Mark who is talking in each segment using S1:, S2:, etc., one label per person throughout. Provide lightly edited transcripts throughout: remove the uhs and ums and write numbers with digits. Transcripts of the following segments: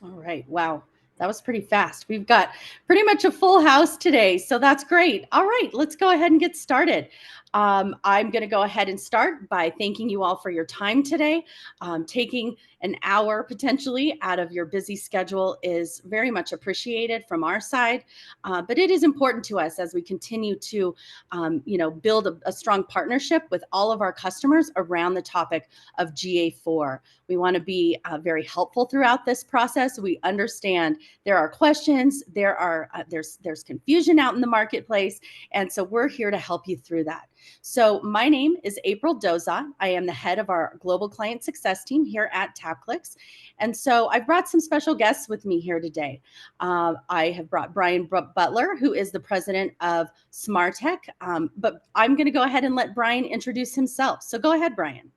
S1: All right. Wow. That was pretty fast. We've got pretty much a full house today. So that's great. All right. Let's go ahead and get started. I'm going to go ahead and start by thanking you all for your time today. Taking an hour potentially out of your busy schedule is very much appreciated from our side. But it is important to us as we continue to, build a strong partnership with all of our customers around the topic of GA4. We want to be very helpful throughout this process. We understand there are questions, there's confusion out in the marketplace, and so we're here to help you through that. So my name is April Doza. I am the head of our global client success team here at TapClicks, and so I've brought some special guests with me here today. I have brought Brian Butler, who is the president of SmarTech, but I'm going to go ahead and let Brian introduce himself. So go ahead, Brian.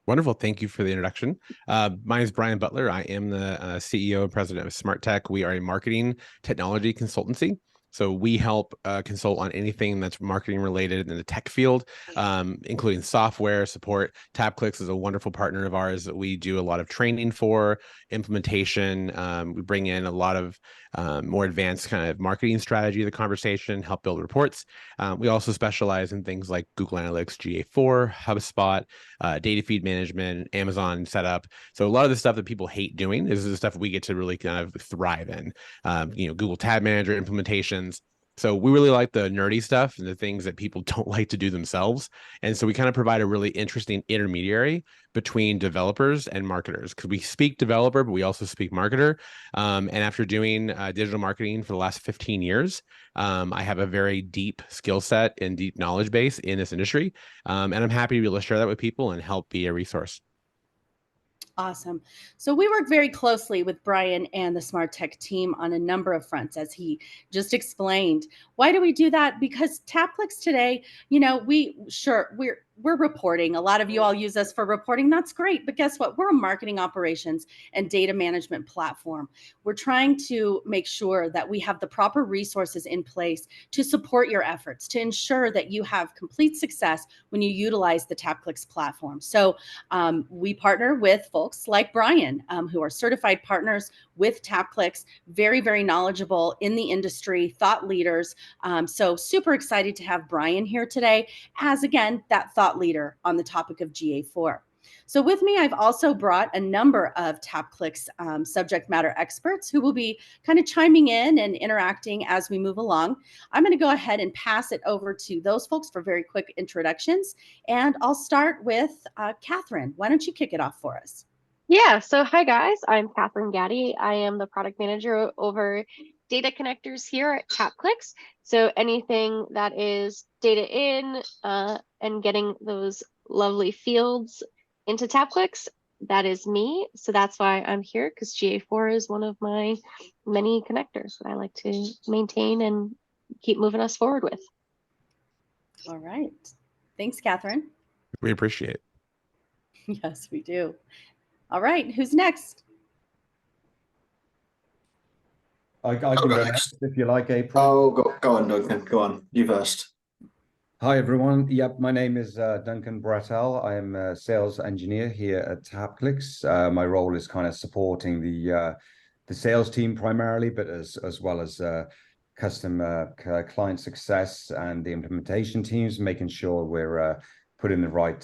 S2: Wonderful. Thank you for the introduction. My name is Brian Butler. I am the CEO and president of SmarTech. We are a marketing technology consultancy. So we help consult on anything that's marketing related in the tech field, including software support. TapClicks is a wonderful partner of ours that we do a lot of training for, implementation. We bring in a lot of more advanced kind of marketing strategy to the conversation, help build reports. We also specialize in things like Google Analytics, GA4, HubSpot, data feed management, Amazon setup. So a lot of the stuff that people hate doing is the stuff we get to really kind of thrive in. Google Tag Manager implementations. So we really like the nerdy stuff and the things that people don't like to do themselves. And so we kind of provide a really interesting intermediary between developers and marketers, because we speak developer, but we also speak marketer. And after doing digital marketing for the last 15 years, I have a very deep skill set and deep knowledge base in this industry. And I'm happy to be able to share that with people and help be a resource.
S1: Awesome. So we work very closely with Brian and the SmarTech team on a number of fronts, as he just explained. Why do we do that? Because TapClicks today, we're reporting. A lot of you all use us for reporting. That's great. But guess what? We're a marketing operations and data management platform. We're trying to make sure that we have the proper resources in place to support your efforts, to ensure that you have complete success when you utilize the TapClicks platform. So we partner with folks like Brian, who are certified partners with TapClicks, very, very knowledgeable in the industry, thought leaders. So super excited to have Brian here today as, again, that thought leader on the topic of GA4. So with me, I've also brought a number of TapClicks subject matter experts who will be kind of chiming in and interacting as we move along. I'm going to go ahead and pass it over to those folks for very quick introductions. And I'll start with Catherine. Why don't you kick it off for us?
S3: Yeah, so hi guys, I'm Catherine Gaddy. I am the product manager over data connectors here at TapClicks. So anything that is data in and getting those lovely fields into TapClicks, that is me. So that's why I'm here, because GA4 is one of my many connectors that I like to maintain and keep moving us forward with.
S1: All right. Thanks, Catherine.
S2: We appreciate it.
S1: Yes, we do. All right, who's next?
S4: I can go next if you like, April.
S5: Oh, go on, Duncan. Go on. You first.
S4: Hi, everyone. Yep, my name is Duncan Brattel. I am a sales engineer here at TapClicks. My role is kind of supporting the sales team primarily, but as well as customer client success and the implementation teams, making sure we're putting the right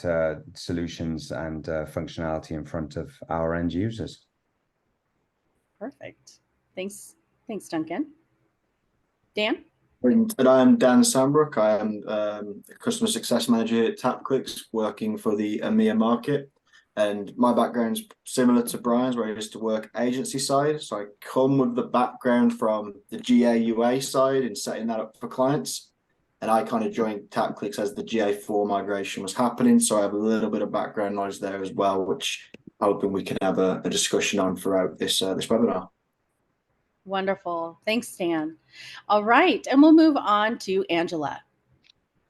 S4: solutions and functionality in front of our end users.
S1: Perfect. Thanks, Duncan. Dan?
S5: And I'm Dan Sambrook. I am the customer success manager at TapClicks, working for the EMEA market. And my background's similar to Brian's, where I used to work agency side. So I come with the background from the GA/UA side and setting that up for clients. And I kind of joined TapClicks as the GA4 migration was happening. So I have a little bit of background knowledge there as well, which I'm hoping we can have a discussion on throughout this webinar.
S1: Wonderful. Thanks, Stan. All right. And we'll move on to Angela.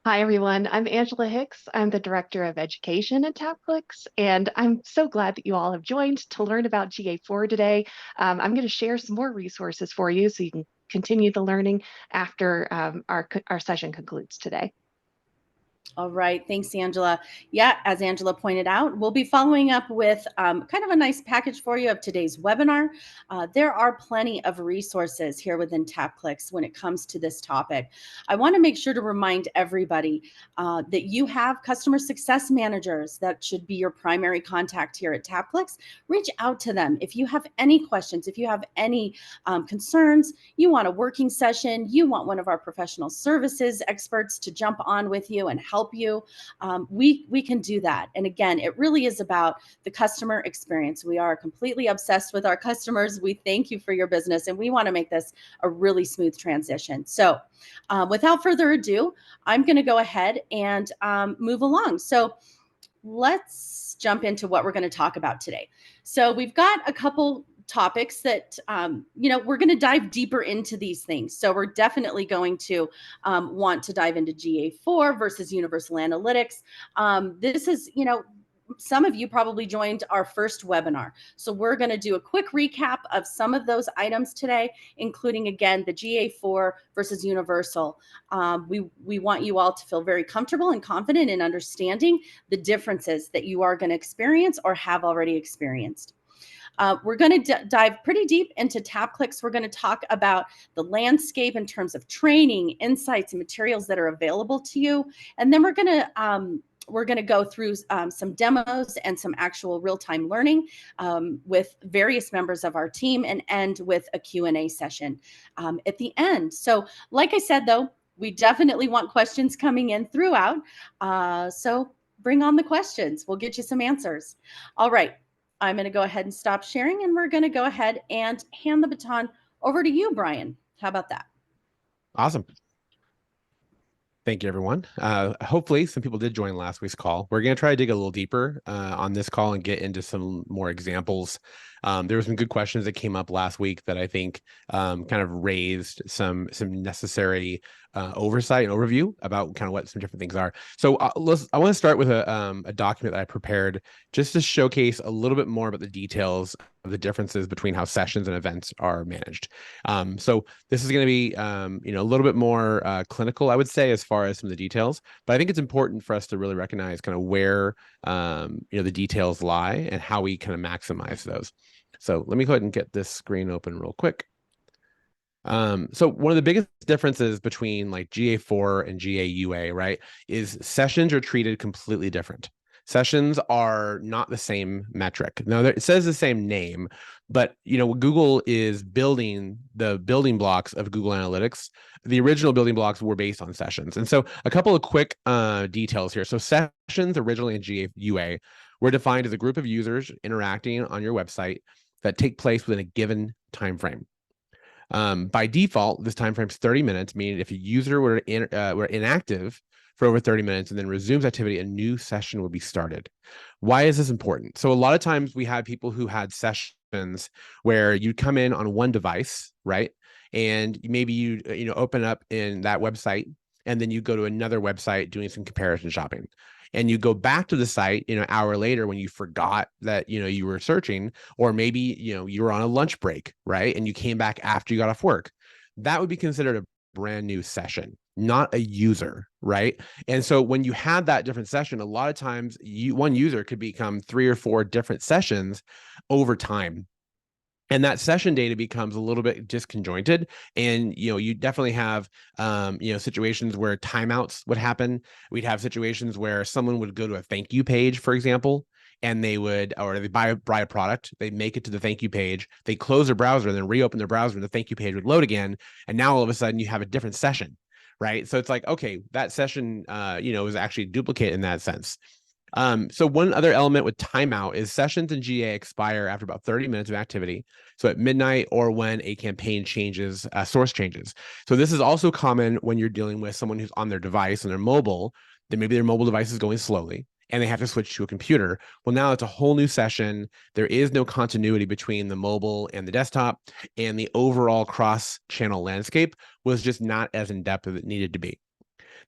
S6: Hi, everyone. I'm Angela Hicks. I'm the Director of Education at TapClicks, and I'm so glad that you all have joined to learn about GA4 today. I'm going to share some more resources for you so you can continue the learning after our session concludes today.
S1: All right. Thanks, Angela. Yeah, as Angela pointed out, we'll be following up with kind of a nice package for you of today's webinar. There are plenty of resources here within TapClicks when it comes to this topic. I want to make sure to remind everybody that you have customer success managers that should be your primary contact here at TapClicks. Reach out to them. If you have any questions, if you have any concerns, you want a working session, you want one of our professional services experts to jump on with you and help you, we can do that. And again, it really is about the customer experience. We are completely obsessed with our customers. We thank you for your business, and we want to make this a really smooth transition. So without further ado, I'm going to go ahead and move along. So let's jump into what we're going to talk about today. So we've got a couple topics that, we're going to dive deeper into these things. So we're definitely going to want to dive into GA4 versus Universal Analytics. This is, some of you probably joined our first webinar. So we're going to do a quick recap of some of those items today, including, again, the GA4 versus Universal. We want you all to feel very comfortable and confident in understanding the differences that you are going to experience or have already experienced. We're going to dive pretty deep into TapClicks. We're going to talk about the landscape in terms of training, insights, and materials that are available to you. And then we're going to go through some demos and some actual real-time learning with various members of our team, and end with a Q&A session at the end. So like I said, though, we definitely want questions coming in throughout. So bring on the questions. We'll get you some answers. All right. I'm going to go ahead and stop sharing, and we're going to go ahead and hand the baton over to you, Brian. How about that?
S2: Awesome. Thank you, everyone. Hopefully some people did join last week's call. We're going to try to dig a little deeper on this call and get into some more examples. There were some good questions that came up last week that I think kind of raised some necessary oversight and overview about kind of what some different things are. So I want to start with a document that I prepared just to showcase a little bit more about the details of the differences between how sessions and events are managed. So this is going to be a little bit more clinical, I would say, as far as some of the details. But I think it's important for us to really recognize kind of where the details lie and how we kind of maximize those. So let me go ahead and get this screen open real quick. So one of the biggest differences between like GA4 and GAUA, right, is sessions are treated completely different. Sessions are not the same metric. Now, it says the same name, but Google is building the building blocks of Google Analytics. The original building blocks were based on sessions. And so a couple of quick details here. So sessions originally in GAUA were defined as a group of users interacting on your website that take place within a given time frame. By default, this time frame is 30 minutes, meaning if a user were inactive for over 30 minutes and then resumes activity, a new session would be started. Why is this important? So a lot of times we have people who had sessions where you come in on one device, right? And maybe you open up in that website, and then you go to another website doing some comparison shopping. And you go back to the site, an hour later when you forgot that, you were searching, or maybe, you were on a lunch break, right? And you came back after you got off work. That would be considered a brand new session, not a user, right? And so when you had that different session, a lot of times one user could become 3 or 4 different sessions over time. And that session data becomes a little bit disconjointed. And, you definitely have, situations where timeouts would happen. We'd have situations where someone would go to a thank you page, for example, and they buy a product, they make it to the thank you page, they close their browser, and then reopen their browser, and the thank you page would load again. And now all of a sudden you have a different session, right? So it's like, okay, that session, is actually duplicated in that sense. So one other element with timeout is sessions in GA expire after about 30 minutes of activity. So at midnight, or when a campaign changes, source changes. So this is also common when you're dealing with someone who's on their device and their mobile, then maybe their mobile device is going slowly and they have to switch to a computer. Well, now it's a whole new session. There is no continuity between the mobile and the desktop, and the overall cross-channel landscape was just not as in-depth as it needed to be.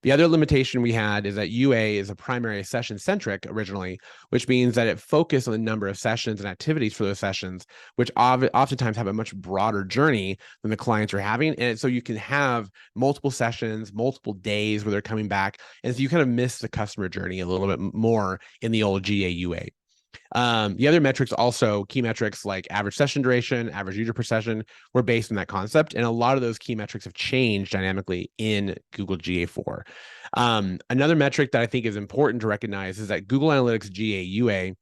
S2: The other limitation we had is that UA is a primary session centric originally, which means that it focused on the number of sessions and activities for those sessions, which oftentimes have a much broader journey than the clients are having. And so you can have multiple sessions, multiple days where they're coming back. And so you kind of miss the customer journey a little bit more in the old GA UA. The other metrics also, key metrics like average session duration, average user per session, were based on that concept. And a lot of those key metrics have changed dynamically in Google GA4. Another metric that I think is important to recognize is that Google Analytics GA UA,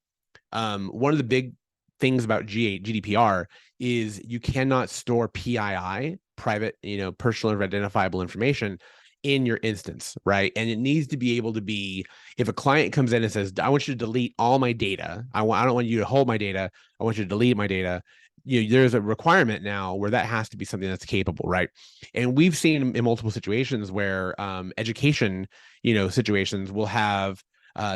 S2: one of the big things about GDPR is you cannot store PII, private, personal and identifiable information, in your instance, right? And it needs to be able to be, if a client comes in and says, I want you to delete all my data, I don't want you to hold my data, I want you to delete my data, there's a requirement now where that has to be something that's capable, right? And we've seen in multiple situations where education, situations will have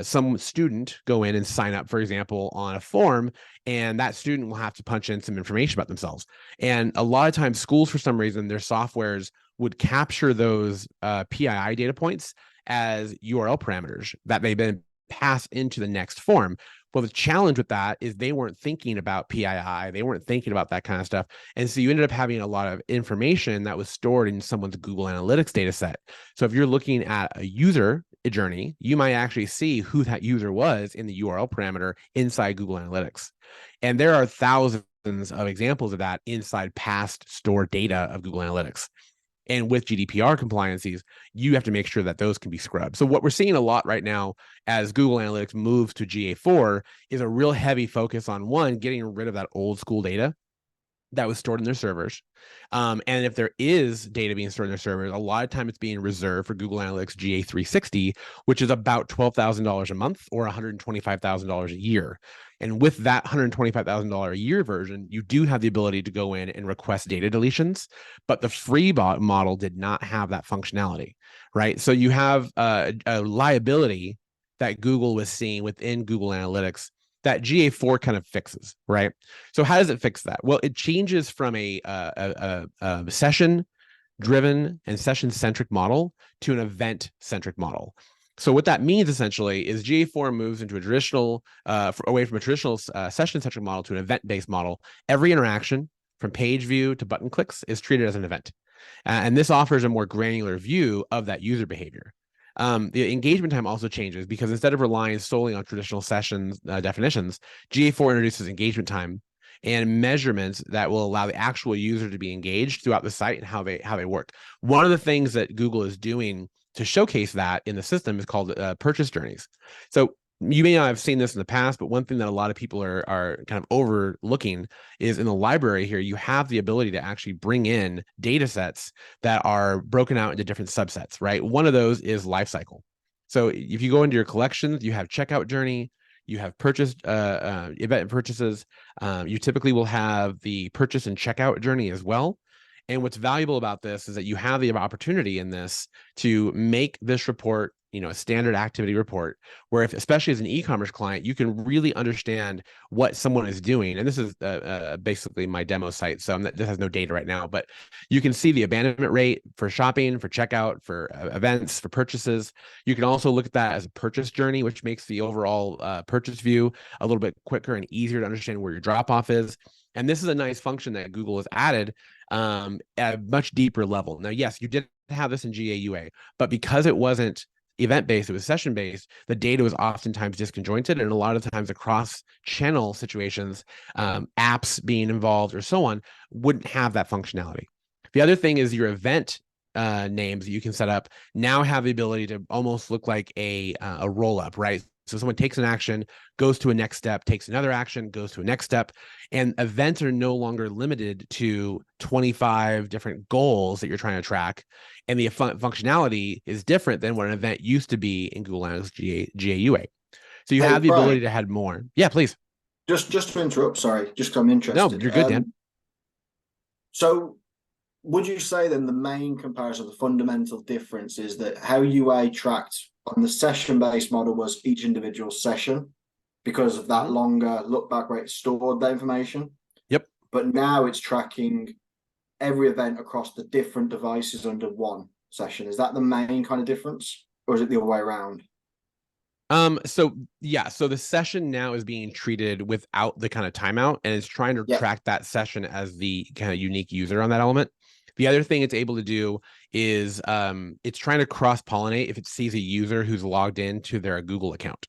S2: some student go in and sign up, for example, on a form, and that student will have to punch in some information about themselves. And a lot of times schools, for some reason, their softwares would capture those PII data points as URL parameters that they then pass into the next form. Well, the challenge with that is they weren't thinking about PII. They weren't thinking about that kind of stuff. And so you ended up having a lot of information that was stored in someone's Google Analytics data set. So if you're looking at a user journey, you might actually see who that user was in the URL parameter inside Google Analytics. And there are thousands of examples of that inside past stored data of Google Analytics. And with GDPR compliances, you have to make sure that those can be scrubbed. So what we're seeing a lot right now as Google Analytics moves to GA4 is a real heavy focus on, one, getting rid of that old school data that was stored in their servers. And if there is data being stored in their servers, a lot of time it's being reserved for Google Analytics GA360, which is about $12,000 a month or $125,000 a year. And with that $125,000 a year version, you do have the ability to go in and request data deletions, but the free model did not have that functionality, right? So you have a liability that Google was seeing within Google Analytics that GA4 kind of fixes, right? So how does it fix that? Well, it changes from a session-driven and session-centric model to an event-centric model. So what that means essentially is GA4 moves into a traditional, away from a traditional session-centric model to an event-based model. Every interaction from page view to button clicks is treated as an event. And this offers a more granular view of that user behavior. The engagement time also changes because instead of relying solely on traditional sessions definitions, GA4 introduces engagement time and measurements that will allow the actual user to be engaged throughout the site and how they work. One of the things that Google is doing to showcase that in the system is called purchase journeys. So you may not have seen this in the past, but one thing that a lot of people are kind of overlooking is in the library here, you have the ability to actually bring in data sets that are broken out into different subsets, right? One of those is lifecycle. So if you go into your collections, you have checkout journey, you have purchase, event purchases. You typically will have the purchase and checkout journey as well. And what's valuable about this is that you have the opportunity in this to make this report, a standard activity report, where if, especially as an e-commerce client, you can really understand what someone is doing. And this is basically my demo site, so this has no data right now, but you can see the abandonment rate for shopping, for checkout, for events, for purchases. You can also look at that as a purchase journey, which makes the overall purchase view a little bit quicker and easier to understand where your drop-off is. And this is a nice function that Google has added at a much deeper level. Now, yes, you did have this in GA UA, but because it wasn't event-based, it was session-based, the data was oftentimes disconjointed, and a lot of times across channel situations, apps being involved or so on, wouldn't have that functionality. The other thing is your event names that you can set up now have the ability to almost look like a roll-up, right? So someone takes an action, goes to a next step, takes another action, goes to a next step, and events are no longer limited to 25 different goals that you're trying to track. And the functionality is different than what an event used to be in Google Analytics GA UA. So you have the ability to add more. Yeah, please.
S5: Just to interrupt, sorry, just because I'm interested.
S2: No, you're good, Dan.
S5: So would you say then the main comparison, the fundamental difference is that how UA tracked on the session-based model was each individual session because of that longer look-back rate stored that information?
S2: Yep.
S5: But now it's tracking every event across the different devices under one. session. Is that the main kind of difference, or is it the other way around?
S2: So yeah, so the session now is being treated without the kind of timeout, and it's trying to track that session as the kind of unique user on that element. The other thing it's able to do is it's trying to cross-pollinate if it sees a user who's logged into their Google account.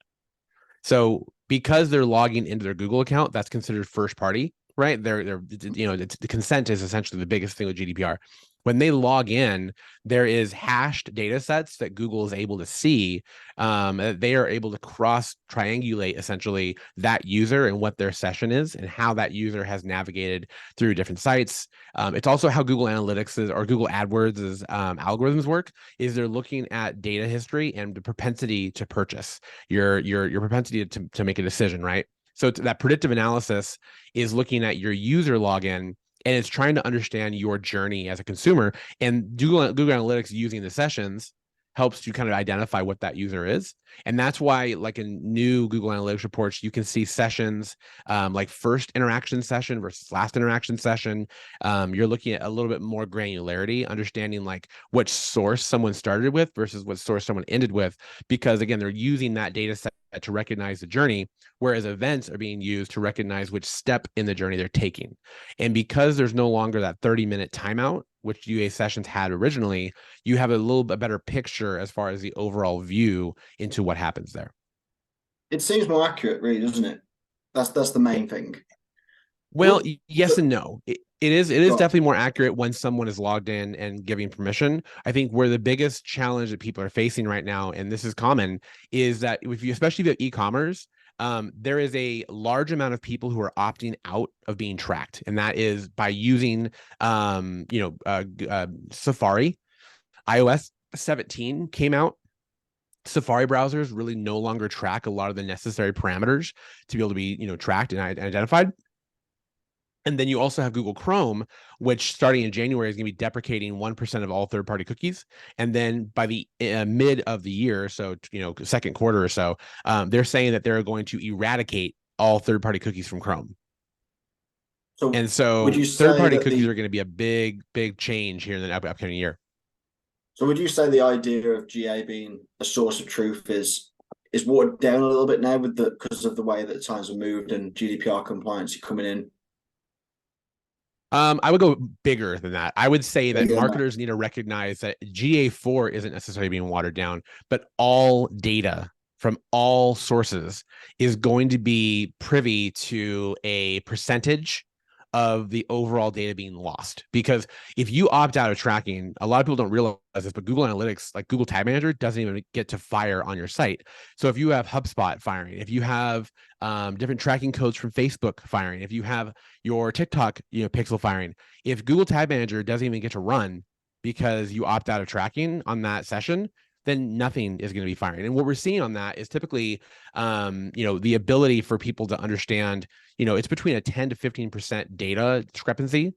S2: So because they're logging into their Google account, that's considered first party, right? They're the consent is essentially the biggest thing with GDPR. When they log in, there is hashed data sets that Google is able to see. They are able to cross triangulate essentially that user and what their session is and how that user has navigated through different sites. It's also how Google Analytics or Google AdWords' algorithms work. Is they're looking at data history and the propensity to purchase, your propensity to make a decision, right? So that predictive analysis is looking at your user login, and it's trying to understand your journey as a consumer. And Google Analytics using the sessions helps you kind of identify what that user is. And that's why, like in new Google Analytics reports, you can see sessions like first interaction session versus last interaction session. You're looking at a little bit more granularity, understanding like which source someone started with versus what source someone ended with, because again, they're using that data set to recognize the journey, whereas events are being used to recognize which step in the journey they're taking. And because there's no longer that 30-minute timeout, which UA sessions had originally, you have a little bit better picture as far as the overall view into what happens there.
S5: It seems more accurate, really, doesn't it? That's the main thing.
S2: Well, yes and no. It is definitely more accurate when someone is logged in and giving permission. I think where the biggest challenge that people are facing right now, and this is common, is that especially if you have e-commerce, there is a large amount of people who are opting out of being tracked, and that is by using Safari. iOS 17 came out. Safari browsers really no longer track a lot of the necessary parameters to be able to be tracked and identified. And then you also have Google Chrome, which starting in January is going to be deprecating 1% of all third-party cookies. And then by the mid of the year, so second quarter or so, they're saying that they're going to eradicate all third-party cookies from Chrome. So third-party cookies are going to be a big, big change here in the upcoming year.
S5: So would you say the idea of GA being a source of truth is watered down a little bit now because of the way that times have moved and GDPR compliance coming in?
S2: I would go bigger than that. I would say that marketers need to recognize that GA4 isn't necessarily being watered down, but all data from all sources is going to be privy to a percentage of the overall data being lost. Because if you opt out of tracking, a lot of people don't realize this, but Google Analytics, like Google Tag Manager, doesn't even get to fire on your site. So if you have HubSpot firing, if you have different tracking codes from Facebook firing, if you have your TikTok pixel firing, if Google Tag Manager doesn't even get to run because you opt out of tracking on that session, then nothing is going to be firing. And what we're seeing on that is typically, the ability for people to understand, it's between a 10 to 15% data discrepancy.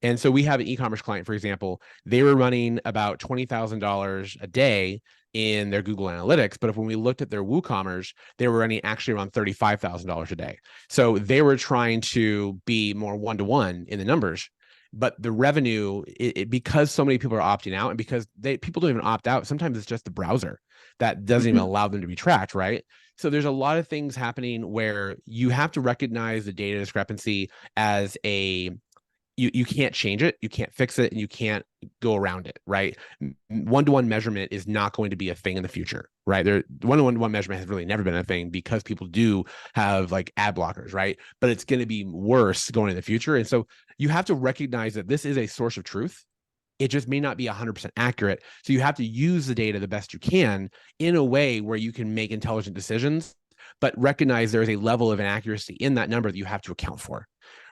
S2: And so we have an e-commerce client, for example, they were running about $20,000 a day in their Google Analytics. But when we looked at their WooCommerce, they were running actually around $35,000 a day. So they were trying to be more one-to-one in the numbers. But the revenue, because so many people are opting out, and because people don't even opt out, sometimes it's just the browser that doesn't even allow them to be tracked, right? So there's a lot of things happening where you have to recognize the data discrepancy as you can't change it, you can't fix it, and you can't go around it, right? One-to-one measurement is not going to be a thing in the future, right? One-to-one measurement has really never been a thing because people do have like ad blockers, right? But it's going to be worse going in the future. And so you have to recognize that this is a source of truth. It just may not be 100% accurate. So you have to use the data the best you can in a way where you can make intelligent decisions, but recognize there is a level of inaccuracy in that number that you have to account for.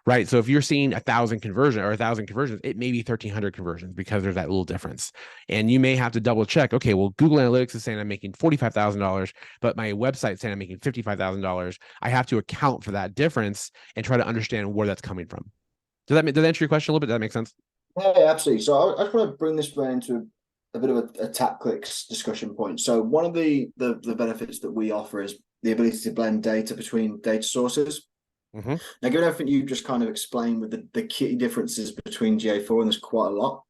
S2: Right. So if you're seeing 1,000 conversions, it may be 1,300 conversions because there's that little difference. And you may have to double check. Okay, well, Google Analytics is saying I'm making $45,000, but my website is saying I'm making $55,000. I have to account for that difference and try to understand where that's coming from. Does that answer your question a little bit? Does that make sense?
S5: Yeah, absolutely. So I just want to bring this right into a bit of a TapClicks discussion point. So one of the benefits that we offer is the ability to blend data between data sources.
S2: Mm-hmm.
S5: Now, given everything you've just kind of explained with the key differences between GA4, and there's quite a lot,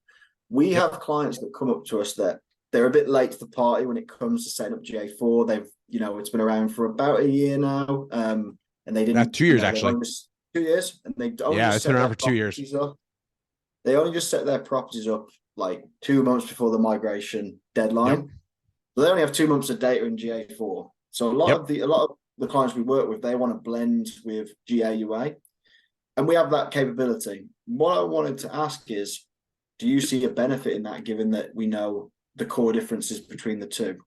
S5: We have clients that come up to us that they're a bit late to the party when it comes to setting up GA4. They've, it's been around for about a year now. And they didn't.
S2: 2 years, actually.
S5: 2 years. And they only just
S2: it's been
S5: set
S2: around
S5: their
S2: for 2 years.
S5: properties up. They only just set their properties up like 2 months before the migration deadline.
S2: Yep.
S5: So they only have 2 months of data in GA4. So a lot of the clients we work with, they want to blend with GA and we have that capability. What I wanted to ask is, do you see a benefit in that, given that we know the core differences between the two?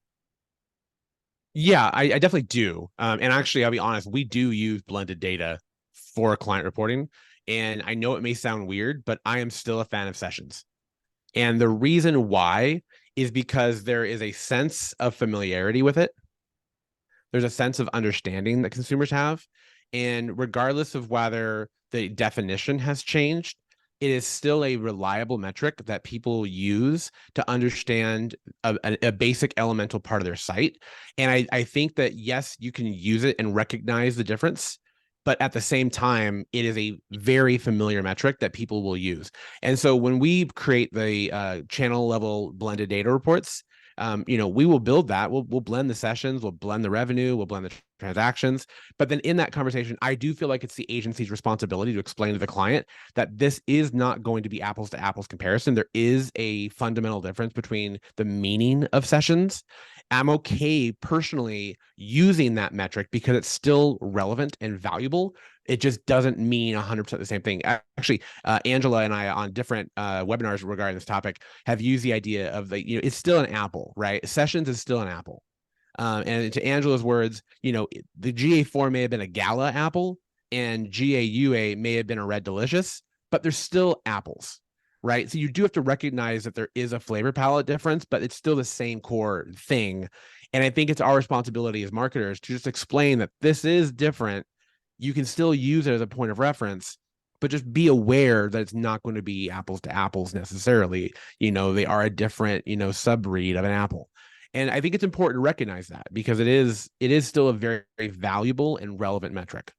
S2: Yeah, I definitely do. And actually, I'll be honest, we do use blended data for client reporting. And I know it may sound weird, but I am still a fan of sessions. And the reason why is because there is a sense of familiarity with it. There's a sense of understanding that consumers have. And regardless of whether the definition has changed, it is still a reliable metric that people use to understand a basic elemental part of their site. And I think that, yes, you can use it and recognize the difference, but at the same time, it is a very familiar metric that people will use. And so when we create the channel level blended data reports, we will build that. We'll blend the sessions, we'll blend the revenue, we'll blend the transactions. But then in that conversation, I do feel like it's the agency's responsibility to explain to the client that this is not going to be apples to apples comparison. There is a fundamental difference between the meaning of sessions. I'm okay personally using that metric because it's still relevant and valuable. It just doesn't mean 100% the same thing. Actually, Angela and I on different webinars regarding this topic have used the idea of it's still an apple, right? Sessions is still an apple. And to Angela's words, the GA4 may have been a gala apple and GAUA may have been a red delicious, but they're still apples, right? So you do have to recognize that there is a flavor palette difference, but it's still the same core thing. And I think it's our responsibility as marketers to just explain that this is different. You can still use it as a point of reference, but just be aware that it's not going to be apples to apples necessarily. They are a different, subbreed of an apple. And I think it's important to recognize that because it is still a very, very valuable and relevant metric.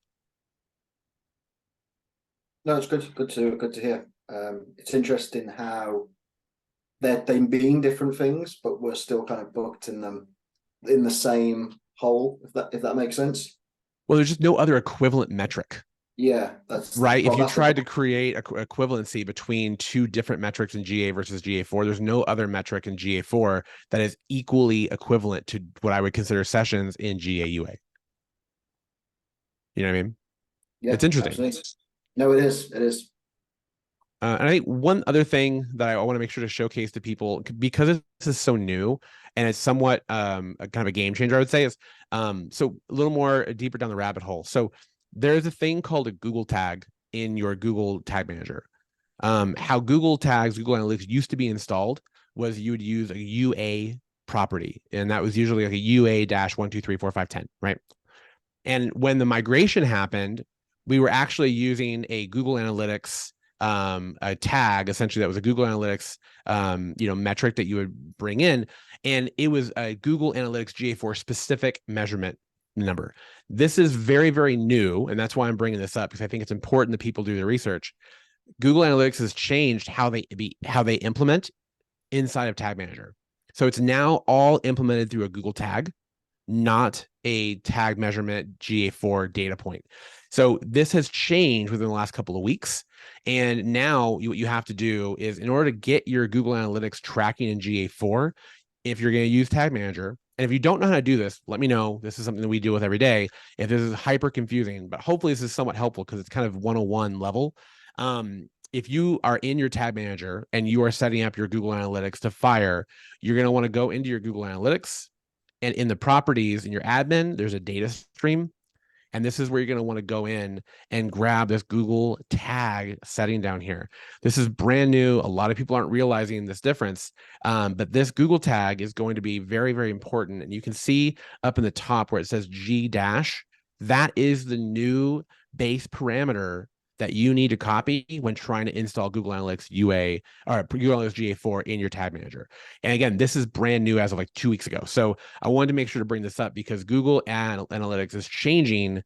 S5: No, it's good to hear. It's interesting how they being different things, but we're still kind of booked in them in the same whole, if that makes sense.
S2: Well, there's just no other equivalent metric.
S5: Yeah, that's
S2: right. If you tried to create equivalency between two different metrics in GA versus GA4, there's no other metric in GA4 that is equally equivalent to what I would consider sessions in GAUA. You know what I mean?
S5: Yeah,
S2: it's interesting.
S5: Absolutely. No, it is. It is.
S2: And I think one other thing that I want to make sure to showcase to people, because this is so new and it's somewhat kind of a game changer, I would say, is so a little more deeper down the rabbit hole. So there's a thing called a Google tag in your Google Tag Manager. How Google Tags, Google Analytics used to be installed was you would use a UA property, and that was usually like a UA-1, 2, 3, 4, 5, 10, right? And when the migration happened, we were actually using a Google Analytics a tag, essentially that was a Google Analytics metric that you would bring in, and it was a Google Analytics GA4 specific measurement number. This is very, very new, and that's why I'm bringing this up, because I think it's important that people do their research. Google Analytics has changed how they implement inside of Tag Manager. So it's now all implemented through a Google tag, not a tag measurement GA4 data point. So this has changed within the last couple of weeks. And now what you have to do is, in order to get your Google Analytics tracking in GA4, if you're going to use Tag Manager, and if you don't know how to do this, let me know. This is something that we deal with every day. If this is hyper confusing, but hopefully this is somewhat helpful because it's kind of 101 level. If you are in your Tag Manager and you are setting up your Google Analytics to fire, you're going to want to go into your Google Analytics, and in the properties in your admin, there's a data stream. And this is where you're going to want to go in and grab this Google tag setting down here. This is brand new. A lot of people aren't realizing this difference, but this Google tag is going to be very, very important. And you can see up in the top where it says G-, that is the new base parameter that you need to copy when trying to install Google Analytics UA or Google Analytics GA4 in your Tag Manager. And again, this is brand new as of like 2 weeks ago. So I wanted to make sure to bring this up because Google Analytics is changing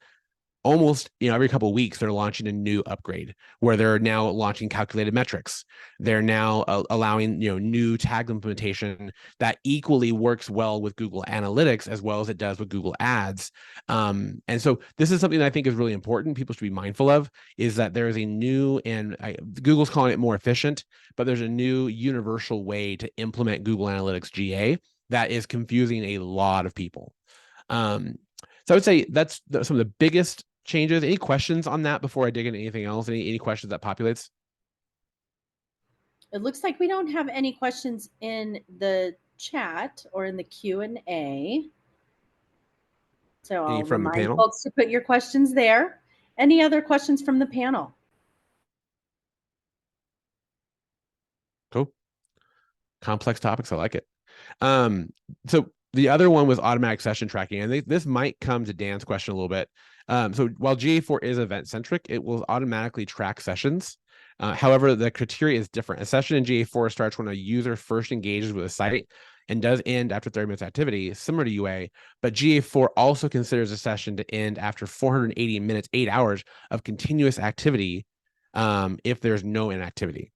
S2: almost, every couple of weeks, they're launching a new upgrade where they're now launching calculated metrics. They're now allowing, new tag implementation that equally works well with Google Analytics as well as it does with Google Ads. And so this is something that I think is really important. People should be mindful of, is that there is a new, and Google's calling it more efficient, but there's a new universal way to implement Google Analytics GA that is confusing a lot of people. So I would say that's some of the biggest changes. Any questions on that before I dig into anything else? Any questions that populates?
S1: It looks like we don't have any questions in the chat or in the Q&A. So I'll remind folks to put your questions there. Any other questions from the panel?
S2: Cool. Complex topics. I like it. So the other one was automatic session tracking. And this might come to Dan's question a little bit. So while GA4 is event-centric, it will automatically track sessions. However, the criteria is different. A session in GA4 starts when a user first engages with a site and does end after 30 minutes activity, similar to UA, but GA4 also considers a session to end after 480 minutes, 8 hours of continuous activity if there's no inactivity.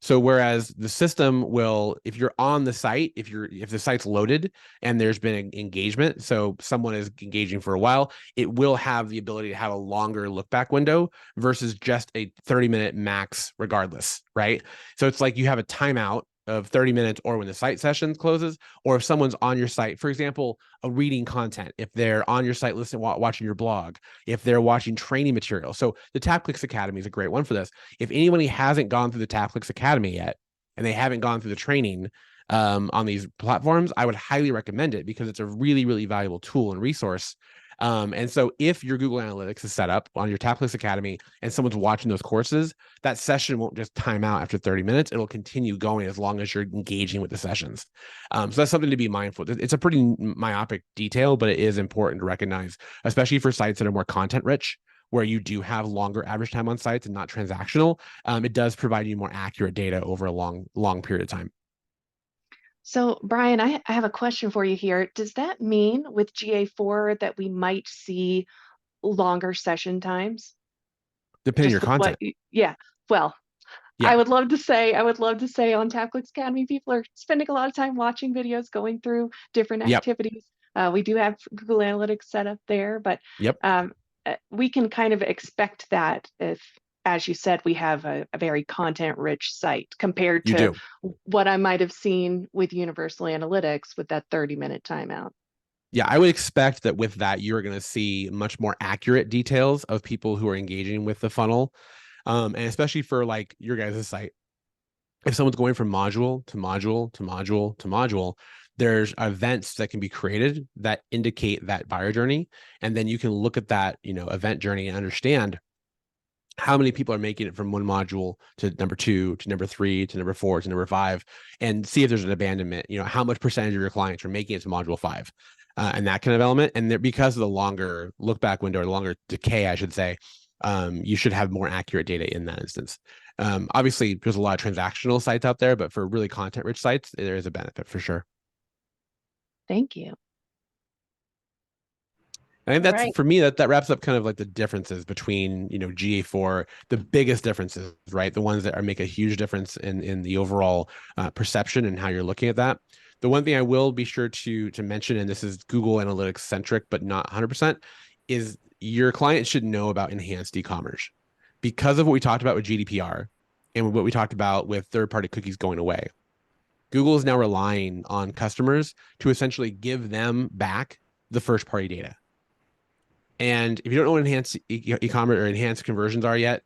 S2: So whereas the system will, if you're on the site, if the site's loaded and there's been engagement, so someone is engaging for a while, it will have the ability to have a longer look back window versus just a 30-minute max regardless, right? So it's like you have a timeout of 30 minutes or when the site session closes, or if someone's on your site, for example, reading content, if they're on your site listening, watching your blog, if they're watching training material. So the TapClicks Academy is a great one for this. If anybody hasn't gone through the TapClicks Academy yet, and they haven't gone through the training on these platforms, I would highly recommend it because it's a really, really valuable tool and resource. And so if your Google Analytics is set up on your TapClicks Academy and someone's watching those courses, that session won't just time out after 30 minutes. It'll continue going as long as you're engaging with the sessions. So that's something to be mindful. It's a pretty myopic detail, but it is important to recognize, especially for sites that are more content rich, where you do have longer average time on sites and not transactional. It does provide you more accurate data over a long period of time.
S6: So, Brian, I have a question for you here. Does that mean with GA4 that we might see longer session times?
S2: Depending on your content.
S6: Well, yeah. I would love to say on TapClicks Academy, people are spending a lot of time watching videos, going through different activities. We do have Google Analytics set up there, but we can kind of expect that if, as you said, we have a very content-rich site compared to what I might have seen with Universal Analytics with that 30-minute timeout.
S2: Yeah, I would expect that with that, you're going to see much more accurate details of people who are engaging with the funnel. And especially for like your guys' site, if someone's going from module to module to module to module, there's events that can be created that indicate that buyer journey. And then you can look at that, event journey and understand how many people are making it from one module to number 2 to number 3 to number 4 to number 5, and see if there's an abandonment. How much percentage of your clients are making it to module 5, and that kind of element. And because of the longer look back window, or the longer decay, I should say, you should have more accurate data in that instance. Obviously, there's a lot of transactional sites out there, but for really content-rich sites, there is a benefit for sure.
S6: Thank you.
S2: I think that's for me, that wraps up kind of like the differences between, GA4, the biggest differences, right? The ones that make a huge difference in the overall perception and how you're looking at that. The one thing I will be sure to mention, and this is Google Analytics centric, but not 100%, is your client should know about enhanced e-commerce because of what we talked about with GDPR and what we talked about with third-party cookies going away. Google is now relying on customers to essentially give them back the first-party data. And if you don't know what enhanced e-commerce or enhanced conversions are yet,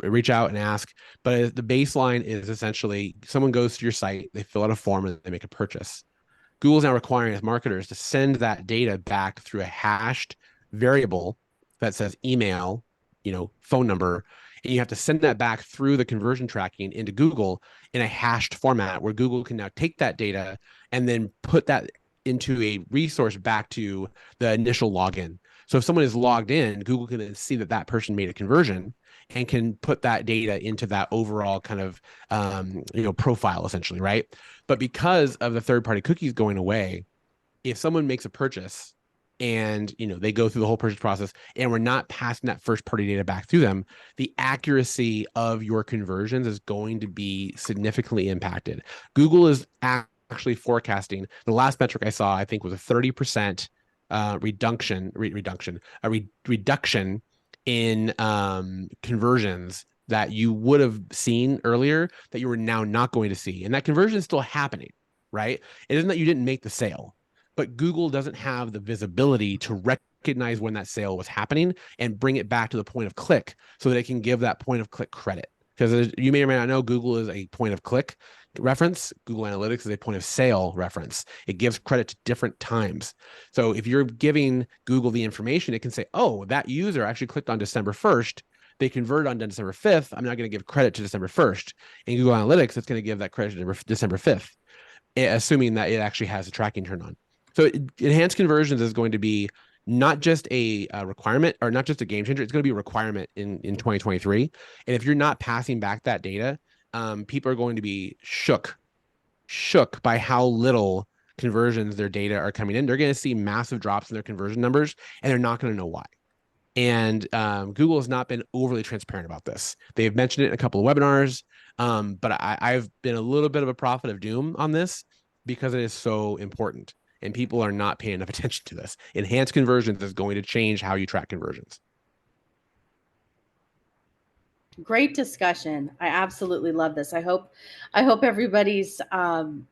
S2: reach out and ask. But the baseline is essentially someone goes to your site, they fill out a form, and they make a purchase. Google's now requiring as marketers to send that data back through a hashed variable that says email, phone number, and you have to send that back through the conversion tracking into Google in a hashed format where Google can now take that data and then put that into a resource back to the initial login. So if someone is logged in, Google can then see that person made a conversion and can put that data into that overall kind of, profile essentially, right? But because of the third-party cookies going away, if someone makes a purchase and they go through the whole purchase process, and we're not passing that first party data back through them, the accuracy of your conversions is going to be significantly impacted. Google is actually forecasting, the last metric I saw, I think, was a 30% reduction in conversions that you would have seen earlier that you were now not going to see. And that conversion is still happening, right? It isn't that you didn't make the sale, but Google doesn't have the visibility to recognize when that sale was happening and bring it back to the point of click so that it can give that point of click credit. Because you may or may not know, Google is a point of click reference. Google Analytics is a point of sale reference. It gives credit to different times. So if you're giving Google the information, it can say, oh, that user actually clicked on December 1st. They converted on December 5th. I'm not going to give credit to December 1st. In Google Analytics, it's going to give that credit to December 5th, assuming that it actually has a tracking turned on. So enhanced conversions is going to be not just a requirement or not just a game changer. It's going to be a requirement in 2023. And if you're not passing back that data, people are going to be shook by how little conversions their data are coming in. They're going to see massive drops in their conversion numbers, and they're not going to know why. And Google has not been overly transparent about this. They've mentioned it in a couple of webinars, but I've been a little bit of a prophet of doom on this because it is so important, and people are not paying enough attention to this. Enhanced conversions is going to change how you track conversions.
S1: Great discussion. I absolutely love this. I hope everybody's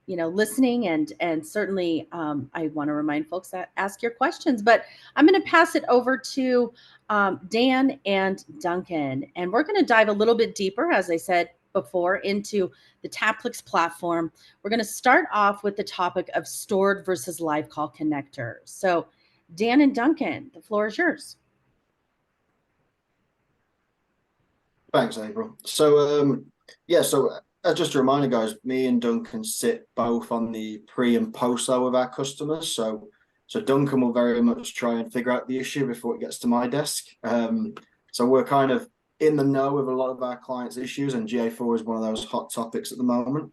S1: listening, and certainly I want to remind folks that ask your questions, but I'm going to pass it over to Dan and Duncan, and we're going to dive a little bit deeper, as I said before, into the TapClicks platform. We're going to start off with the topic of stored versus live call connectors. So Dan and Duncan, the floor is yours.
S5: Thanks, April. So, just a reminder, guys, me and Duncan sit both on the pre and post sale with our customers. So Duncan will very much try and figure out the issue before it gets to my desk. So we're kind of in the know with a lot of our clients' issues, and GA4 is one of those hot topics at the moment.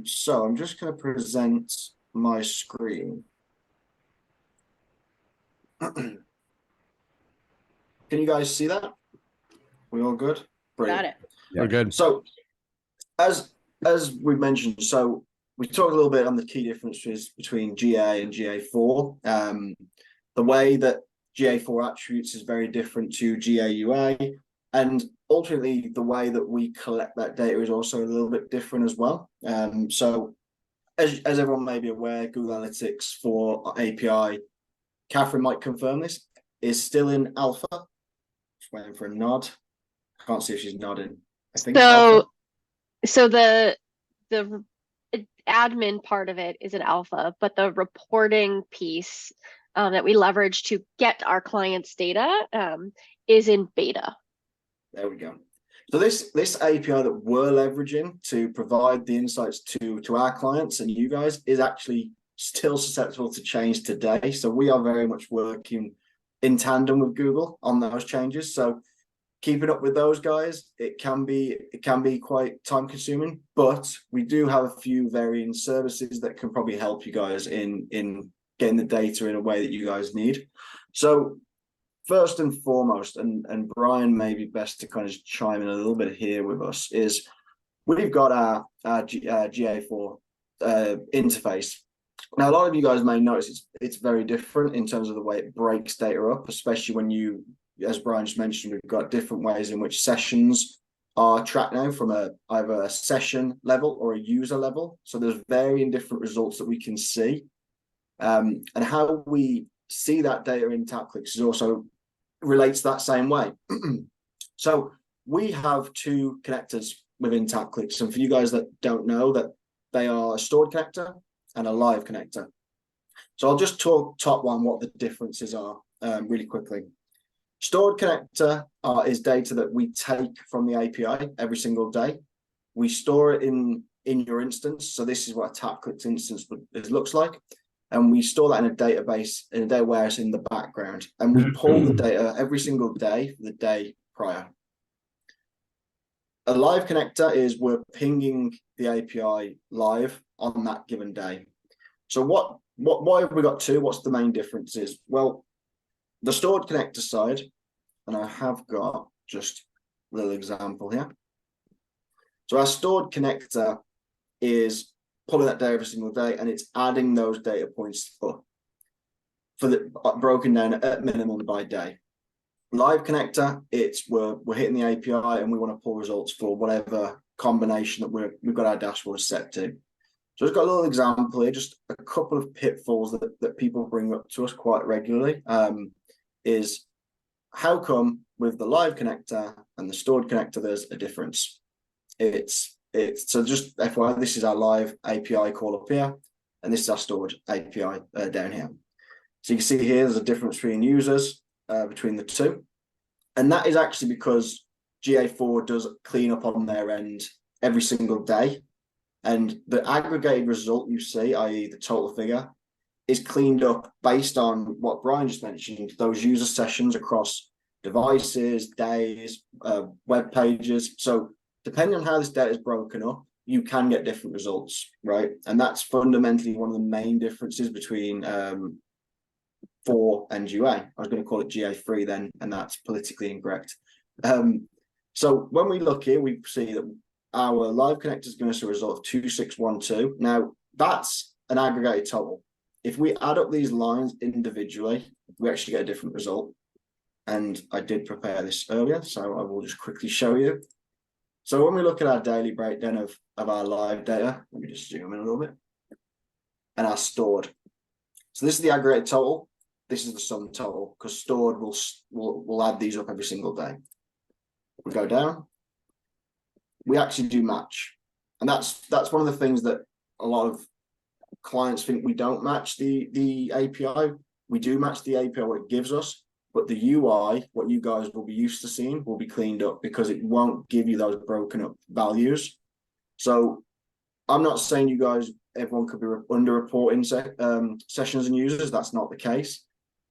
S5: So I'm just going to present my screen. Can you guys see that? We all good? Brilliant.
S1: Got it.
S2: Yeah. We're good.
S5: So as we mentioned, so we talked a little bit on the key differences between GA and GA4. The way that GA4 attributes is very different to GA UA, and ultimately the way that we collect that data is also a little bit different as well. So as everyone may be aware, Google Analytics for API, Catherine might confirm this, is still in alpha. Just waiting for a nod. I can't see if she's nodding. I think
S3: so the admin part of it is an alpha, but the reporting piece that we leverage to get our clients' data is in beta.
S5: There we go. So this API that we're leveraging to provide the insights to our clients and you guys is actually still susceptible to change today. So we are very much working in tandem with Google on those changes. So keeping up with those guys, it can be quite time consuming, but we do have a few varying services that can probably help you guys in getting the data in a way that you guys need. So first and foremost, and Brian may be best to kind of chime in a little bit here with us, is we've got our GA4 interface. Now, a lot of you guys may notice it's very different in terms of the way it breaks data up, especially when you, as Brian just mentioned, we've got different ways in which sessions are tracked now from either a session level or a user level. So there's varying different results that we can see. And how we see that data in TapClicks is also relates that same way. So we have two connectors within TapClicks. And for you guys that don't know, that they are a stored connector and a live connector. So I'll just talk top one what the differences are really quickly. Stored connector is data that we take from the API every single day. We store it in your instance. So this is what a TapClicks instance looks like. And we store that in a database, in a data warehouse in the background. And we pull the data every single day for the day prior. A live connector is we're pinging the API live on that given day. So what why have we got two? What's the main differences? Well, the stored connector side, and I have got just a little example here. So our stored connector is pulling that data every single day, and it's adding those data points up for the broken down at minimum by day. Live connector, we're hitting the API and we want to pull results for whatever combination that we've got our dashboard set to. So it's got a little example here, just a couple of pitfalls that people bring up to us quite regularly. Is how come with the live connector and the stored connector there's a difference? It's so just FYI, this is our live API call up here, and this is our stored API down here. So you can see here there's a difference between users between the two, and that is actually because GA4 does clean up on their end every single day, and the aggregated result you see, i.e. the total figure, is cleaned up based on what Brian just mentioned, those user sessions across devices, days, web pages. So depending on how this data is broken up, you can get different results, right? And that's fundamentally one of the main differences between 4 and UA. I was going to call it GA3 then, and that's politically incorrect. So when we look here, we see that our live connector is going to show a result of 2612. Now, that's an aggregated total. If we add up these lines individually, we actually get a different result. And I did prepare this earlier, so I will just quickly show you. So when we look at our daily breakdown of our live data, let me just zoom in a little bit, and our stored. So this is the aggregate total. This is the sum total, because stored will add these up every single day. We go down. We actually do match, and that's one of the things that a lot of clients think we don't match the API. We do match the API what it gives us, but the UI, what you guys will be used to seeing, will be cleaned up because it won't give you those broken up values. So I'm not saying you guys, everyone could be under-reporting sessions and users. That's not the case.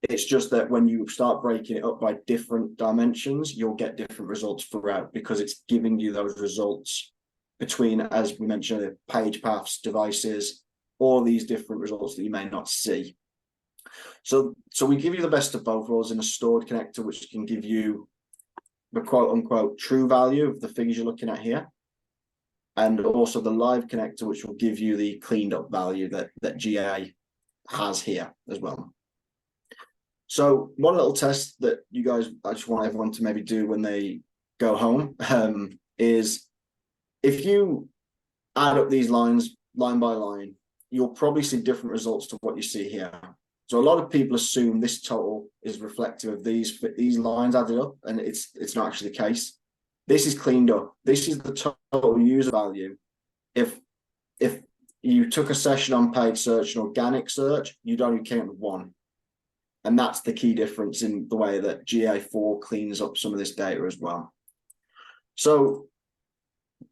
S5: It's just that when you start breaking it up by different dimensions, you'll get different results throughout because it's giving you those results between, as we mentioned, page paths, devices, all these different results that you may not see. So we give you the best of both worlds in a stored connector, which can give you the quote unquote true value of the figures you're looking at here, and also the live connector, which will give you the cleaned up value that GA has here as well. So one little test that you guys, I just want everyone to maybe do when they go home, is if you add up these lines line by line, you'll probably see different results to what you see here. So a lot of people assume this total is reflective of these lines added up, and it's not actually the case. This is cleaned up. This is the total user value. If you took a session on paid search and organic search, you'd only count with one. And that's the key difference in the way that GA4 cleans up some of this data as well. So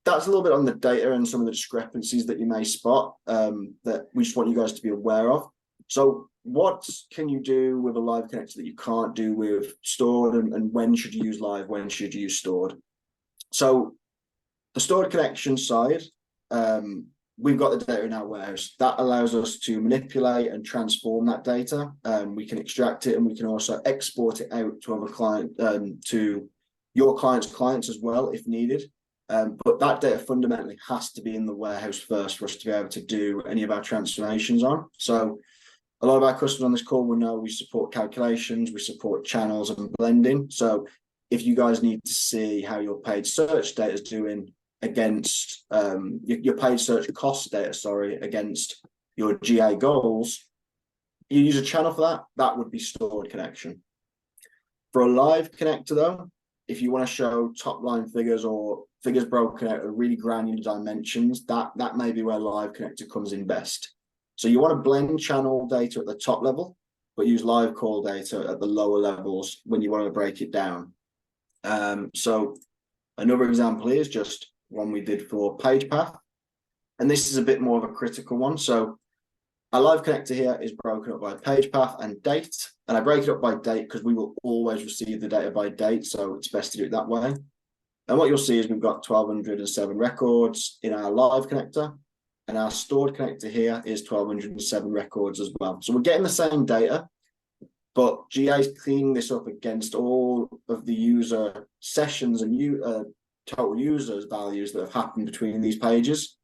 S5: that's a little bit on the data and some of the discrepancies that you may spot that we just want you guys to be aware of. So what can you do with a live connector that you can't do with stored, and when should you use live, when should you use stored? So the stored connection side, we've got the data in our warehouse. That allows us to manipulate and transform that data. We can extract it, and we can also export it out to other clients, to your clients as well, if needed. But that data fundamentally has to be in the warehouse first for us to be able to do any of our transformations on. So a lot of our customers on this call will know we support calculations, we support channels and blending. So if you guys need to see how your paid search data is doing against your paid search cost data, against your GA goals, you use a channel for that. That would be stored connection. For a live connector though, if you want to show top line figures or figures broken out at really granular dimensions, that may be where live connector comes in best. So you want to blend channel data at the top level, but use live call data at the lower levels when you want to break it down. So another example is just one we did for page path, and this is a bit more of a critical one. So our live connector here is broken up by page path and date, and I break it up by date because we will always receive the data by date, so it's best to do it that way. And what you'll see is we've got 1,207 records in our live connector, And our stored connector here is 1,207 records as well. So we're getting the same data, but GA is cleaning this up against all of the user sessions and total users values that have happened between these pages,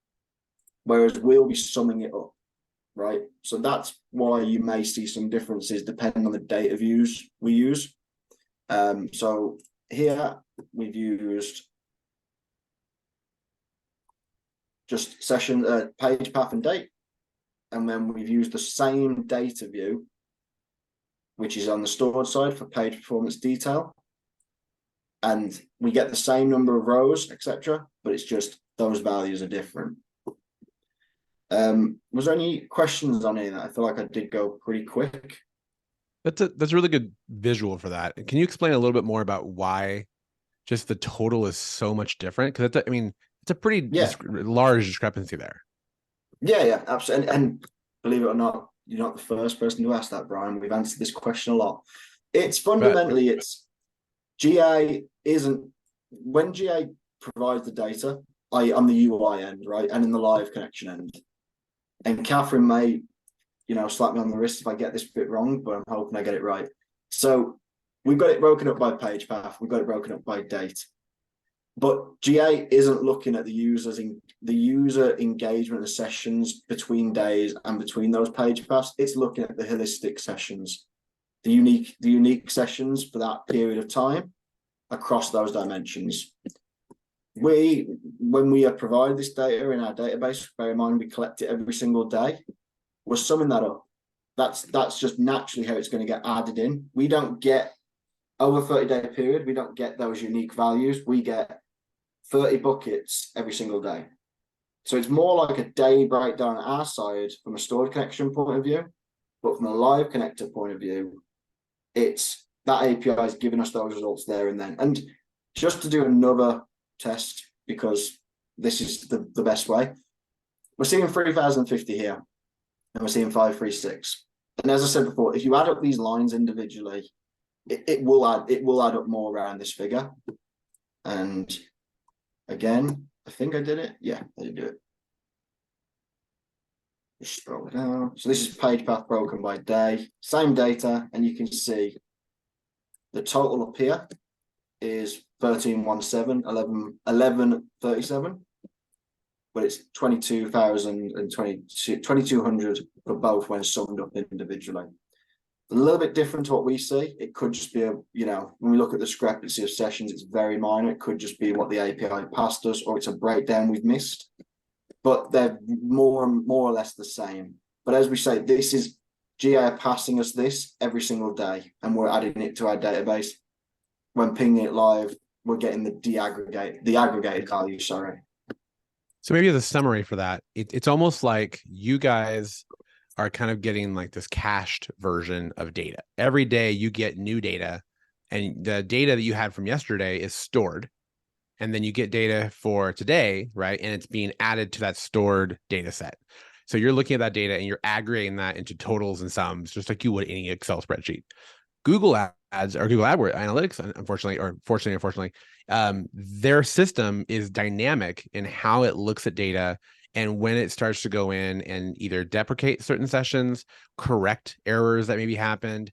S5: whereas we'll be summing it up, right? So that's why you may see some differences depending on the data views we use. So here we've used just session, page path and date, and then we've used the same data view, which is on the stored side for page performance detail, and we get the same number of rows, etc., but it's just those values are different. Was there any questions on any of that? I feel like I did go pretty quick.
S2: That's a really good visual for that. Can you explain a little bit more about why just the total is so much different? Because I mean, it's a pretty large discrepancy there.
S5: Yeah, absolutely. And believe it or not, you're not the first person to ask that, Brian. We've answered this question a lot. It's fundamentally, it's GA isn't, when GA provides the data, on the UI end, right, and in the live connection end, and Catherine may, slap me on the wrist if I get this bit wrong, but I'm hoping I get it right. So we've got it broken up by page path, we've got it broken up by date. But GA isn't looking at the user engagement, the sessions between days and between those page paths. It's looking at the holistic sessions, the unique sessions for that period of time across those dimensions. When we provide this data in our database, bear in mind we collect it every single day, we're summing that up. That's just naturally how it's going to get added in. We don't get over 30-day period, we don't get those unique values. We get 30 buckets every single day. So it's more like a day breakdown on our side from a stored connection point of view, but from a live connector point of view, it's that API is giving us those results there and then. And just to do another test, because this is the best way, we're seeing 3,050 here, and we're seeing 536. And as I said before, if you add up these lines individually, it will add up more around this figure. And again, I think I did it. Yeah, I did do it. Just scroll down. So this is page path broken by day, same data, and you can see the total up here is 1317, 1137, but it's 22,000 and 2200 for both when summed up individually. A little bit different to what we see. It could just be when we look at the discrepancy of sessions, it's very minor. It could just be what the API passed us, or it's a breakdown we've missed. But they're more or less the same. But as we say, this is GA passing us this every single day, and we're adding it to our database. When pinging it live, we're getting the aggregated value. Sorry.
S2: So maybe as a summary for that, it's almost like you guys are kind of getting like this cached version of data. Every day you get new data, and the data that you had from yesterday is stored. And then you get data for today, right? And it's being added to that stored data set. So you're looking at that data and you're aggregating that into totals and sums, just like you would any Excel spreadsheet. Google Ads or Google Analytics, unfortunately, or fortunately, their system is dynamic in how it looks at data. And when it starts to go in and either deprecate certain sessions, correct errors that maybe happened,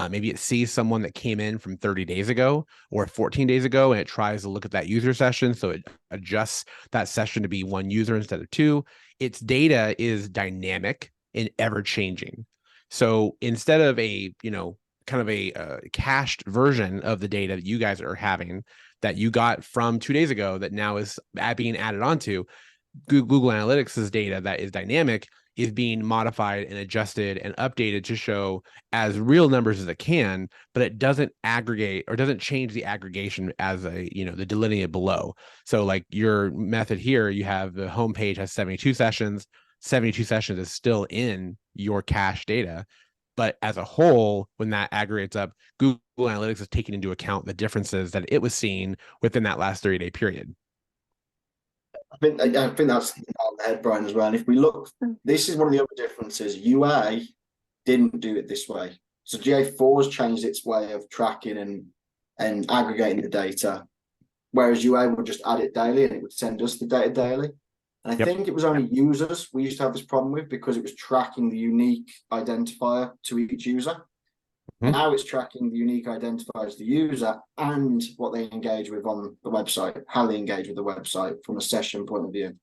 S2: maybe it sees someone that came in from 30 days ago or 14 days ago, and it tries to look at that user session. So it adjusts that session to be one user instead of two. Its data is dynamic and ever changing. So instead of a, kind of a cached version of the data that you guys are having that you got from 2 days ago that now is being added onto, Google Analytics' data that is dynamic is being modified and adjusted and updated to show as real numbers as it can, but it doesn't aggregate or doesn't change the aggregation as the delineated below. So like your method here, you have the home page has 72 sessions. 72 sessions is still in your cache data. But as a whole, when that aggregates up, Google Analytics is taking into account the differences that it was seeing within that last 30-day period.
S5: I think that's on the head, Brian, as well. And if we look, this is one of the other differences. UA didn't do it this way. So GA4 has changed its way of tracking and aggregating the data, whereas UA would just add it daily and it would send us the data daily. And I think it was only users we used to have this problem with because it was tracking the unique identifier to each user. Now it's tracking the unique identifiers to the user and what they engage with on the website, how they engage with the website from a session point of view.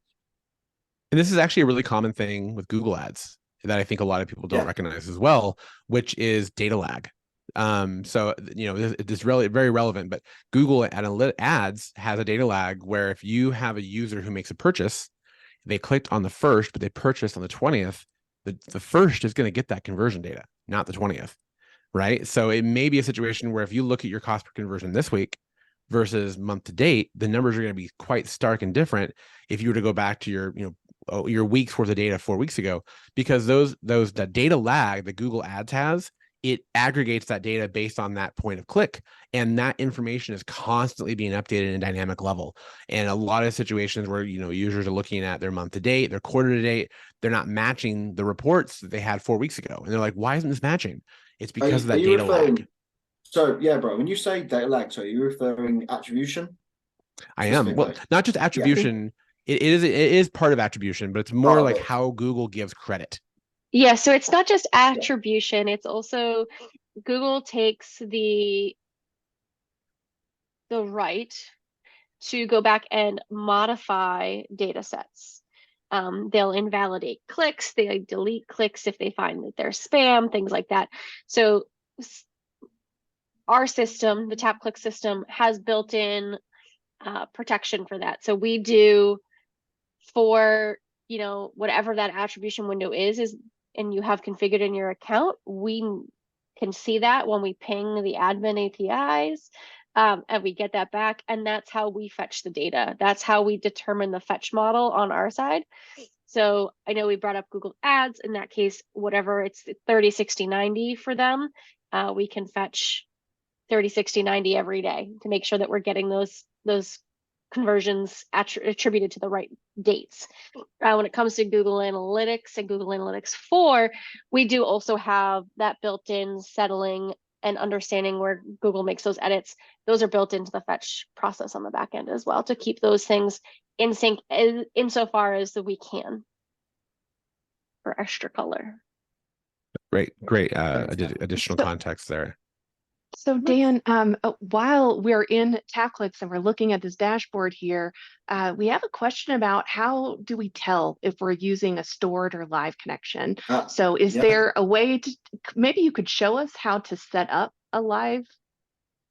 S2: And this is actually a really common thing with Google Ads that I think a lot of people don't recognize as well, which is data lag. So, you know, it's really very relevant, but Google Ads has a data lag where if you have a user who makes a purchase, they clicked on the 1st, but they purchased on the 20th, the 1st is going to get that conversion data, not the 20th, right? So it may be a situation where if you look at your cost per conversion this week versus month to date, the numbers are going to be quite stark and different if you were to go back to your, your week's worth of data 4 weeks ago, because that data lag that Google Ads has, it aggregates that data based on that point of click. And that information is constantly being updated in a dynamic level. And a lot of situations where, users are looking at their month to date, their quarter to date, they're not matching the reports that they had 4 weeks ago. And they're like, why isn't this matching? It's because of that data lag.
S5: So yeah, bro, when you say data lag, so are you referring attribution?
S2: I am. Well, not just attribution. Yeah. It is part of attribution, but it's more like how Google gives credit.
S3: Yeah, so it's not just attribution, it's also Google takes the right to go back and modify data sets. They'll invalidate clicks, they delete clicks if they find that they're spam, things like that. So our system, the TapClicks system, has built-in protection for that. So we do for, whatever that attribution window is and you have configured in your account, we can see that when we ping the admin APIs, and we get that back, and that's how we fetch the data. That's how we determine the fetch model on our side. So I know we brought up Google Ads. In that case, whatever it's 30, 60, 90 for them, we can fetch 30, 60, 90 every day to make sure that we're getting those conversions attributed to the right dates. When it comes to Google Analytics and Google Analytics 4, we do also have that built-in settling and understanding where Google makes those edits. Those are built into the fetch process on the back end as well to keep those things in sync insofar as we can for extra color.
S2: Great additional context there.
S6: So Dan, while we're in TapClicks and we're looking at this dashboard here, we have a question about how do we tell if we're using a stored or live connection? So is there a way to, maybe you could show us how to set up a live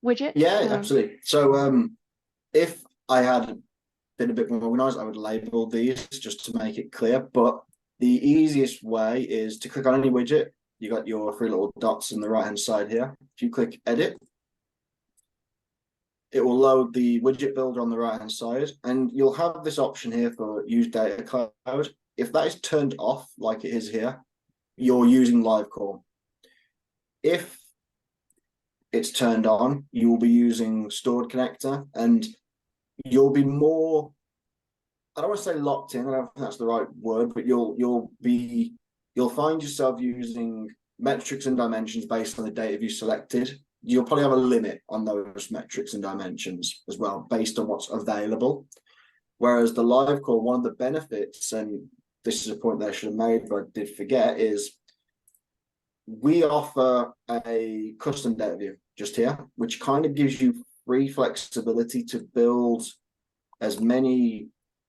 S6: widget?
S5: Yeah, absolutely. So if I had been a bit more organized, I would label these just to make it clear. But the easiest way is to click on any widget. You got your 3 little dots on the right hand side here. If you click edit, it will load the widget builder on the right hand side, and you'll have this option here for use data cloud. If that is turned off like it is here, you're using live call. If it's turned on, you will be using stored connector, and you'll be more, I don't want to say locked in, I don't think that's the right word, but you'll find yourself using metrics and dimensions based on the data you selected. You'll probably have a limit on those metrics and dimensions as well, based on what's available. Whereas the live call, one of the benefits, and this is a point that I should have made, but I did forget, is we offer a custom data view just here, which kind of gives you free flexibility to build as many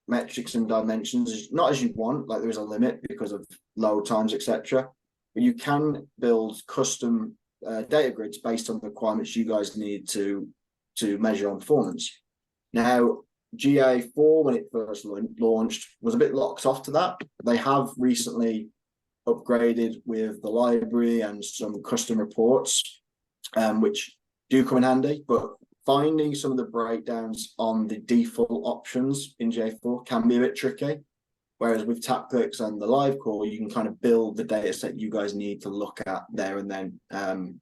S5: metrics and dimensions, not as you want, like there is a limit because of load times, etc. But you can build custom data grids based on the requirements you guys need to measure on performance. Now, GA4, when it first launched, was a bit locked off to that. They have recently upgraded with the library and some custom reports, which do come in handy, but finding some of the breakdowns on the default options in GA4 can be a bit tricky. Whereas with TapClicks and the live call, you can kind of build the data set you guys need to look at there and then.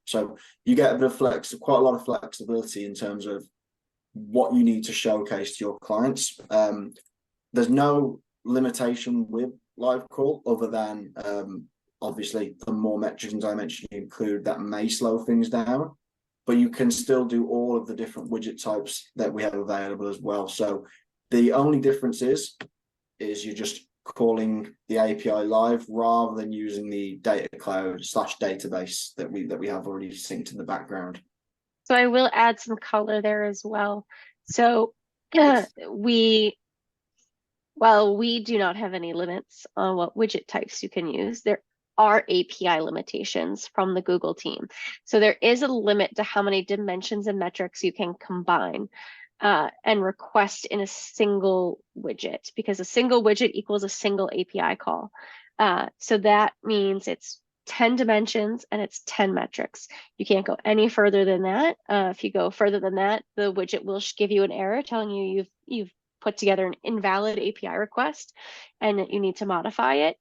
S5: So you get a bit of quite a lot of flexibility in terms of what you need to showcase to your clients. There's no limitation with live call other than obviously the more metrics and dimensions you include, that may slow things down. But you can still do all of the different widget types that we have available as well. So the only difference is is you're just calling the API live rather than using the data cloud / database that we have already synced in the background.
S3: So I will add some color there as well. So while we do not have any limits on what widget types you can use, there are API limitations from the Google team. So there is a limit to how many dimensions and metrics you can combine and request in a single widget, because a single widget equals a single API call. So that means it's 10 dimensions and it's 10 metrics. You can't go any further than that. If you go further than that, the widget will give you an error telling you you've put together an invalid API request and that you need to modify it.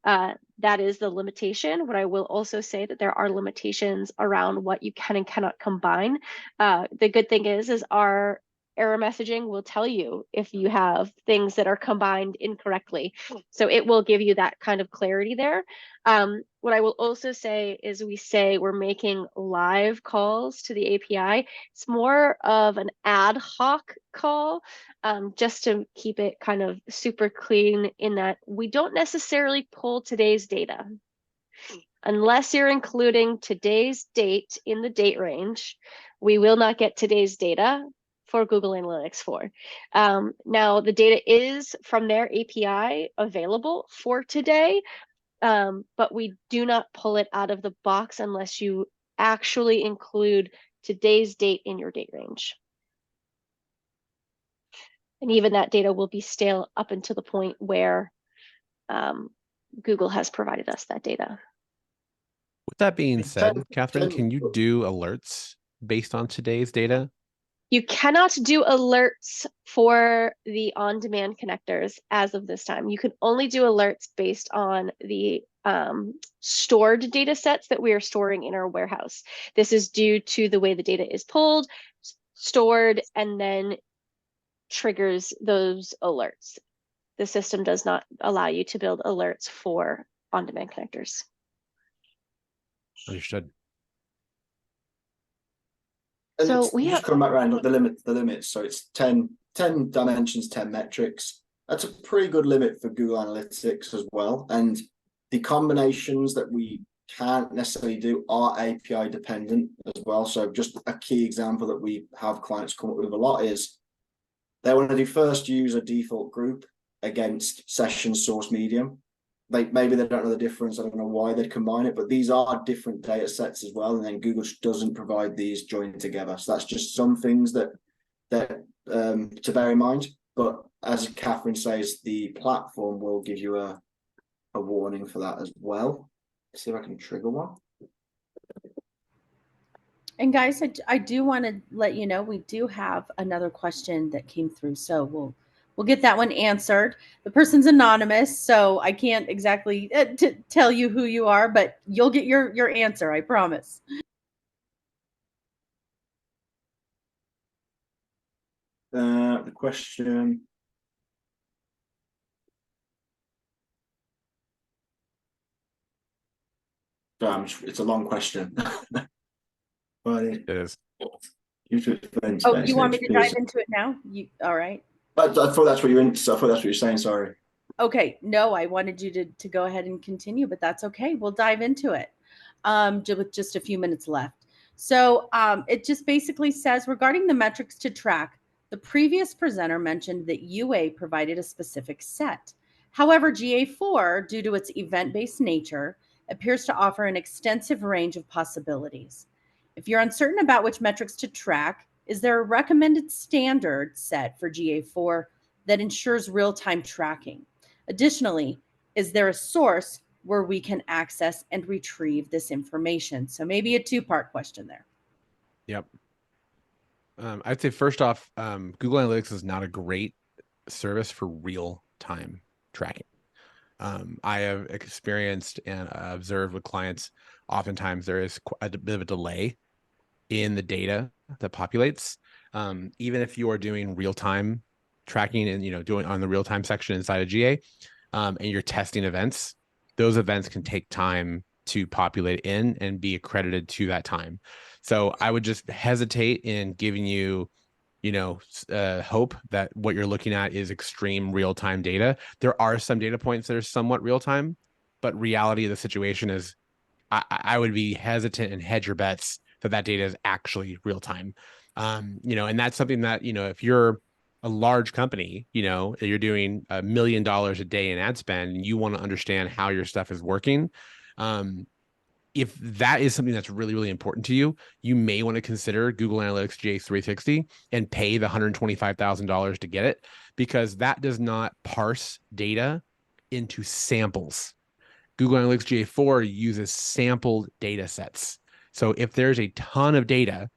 S3: That is the limitation. What I will also say that there are limitations around what you can and cannot combine. The good thing is our error messaging will tell you if you have things that are combined incorrectly. So it will give you that kind of clarity there. What I will also say is we're making live calls to the API. It's more of an ad hoc call, just to keep it kind of super clean in that we don't necessarily pull today's data. Unless you're including today's date in the date range, we will not get today's data for Google Analytics 4. Now, the data is from their API available for today, but we do not pull it out of the box unless you actually include today's date in your date range. And even that data will be stale up until the point where Google has provided us that data.
S2: With that being said, Catherine, can you do alerts based on today's data?
S3: You cannot do alerts for the on-demand connectors as of this time. You can only do alerts based on the stored data sets that we are storing in our warehouse. This is due to the way the data is pulled, stored, and then triggers those alerts. The system does not allow you to build alerts for on-demand connectors.
S2: Understood.
S5: And
S3: so we
S5: just come back around the limits. So it's 10 dimensions, 10 metrics. That's a pretty good limit for Google Analytics as well. And the combinations that we can't necessarily do are API dependent as well. So just a key example that we have clients come up with a lot is they want to do first user default group against session source medium. Maybe they don't know the difference. I don't know why they'd combine it, but these are different data sets as well. And then Google just doesn't provide these joined together. So that's just some things that to bear in mind. But as Catherine says, the platform will give you a warning for that as well. Let's see if I can trigger one.
S1: And guys, I do want to let you know we do have another question that came through, so we'll get that one answered. The person's anonymous, so I can't exactly tell you who you are, but you'll get your answer, I promise.
S5: The question. It's a long question.
S2: It is.
S1: Oh, you want me to dive into it now? All right.
S5: I thought that's what you're in. So I thought that's what you're saying. Sorry.
S1: Okay. No, I wanted you to go ahead and continue, but that's okay. We'll dive into it with just a few minutes left. So it just basically says, regarding the metrics to track, the previous presenter mentioned that UA provided a specific set. However, GA4, due to its event-based nature, appears to offer an extensive range of possibilities. If you're uncertain about which metrics to track, is there a recommended standard set for GA4 that ensures real-time tracking? Additionally, is there a source where we can access and retrieve this information? So maybe a two-part question there.
S2: Yep. I'd say first off, Google Analytics is not a great service for real-time tracking. I have experienced and observed with clients, oftentimes there is a bit of a delay in the data that populates. Even if you are doing real-time tracking and doing on the real-time section inside of GA, and you're testing events, those events can take time to populate in and be accredited to that time. So I would just hesitate in giving you hope that what you're looking at is extreme real-time data. There are some data points that are somewhat real-time, but reality of the situation is I would be hesitant and hedge your bets that data is actually real-time. And that's something that, if you're a large company, you're doing $1 million a day in ad spend, and you want to understand how your stuff is working. If that is something that's really, really important to you, you may want to consider Google Analytics GA360 and pay the $125,000 to get it, because that does not parse data into samples. Google Analytics GA4 uses sampled data sets. So if there's a ton of data,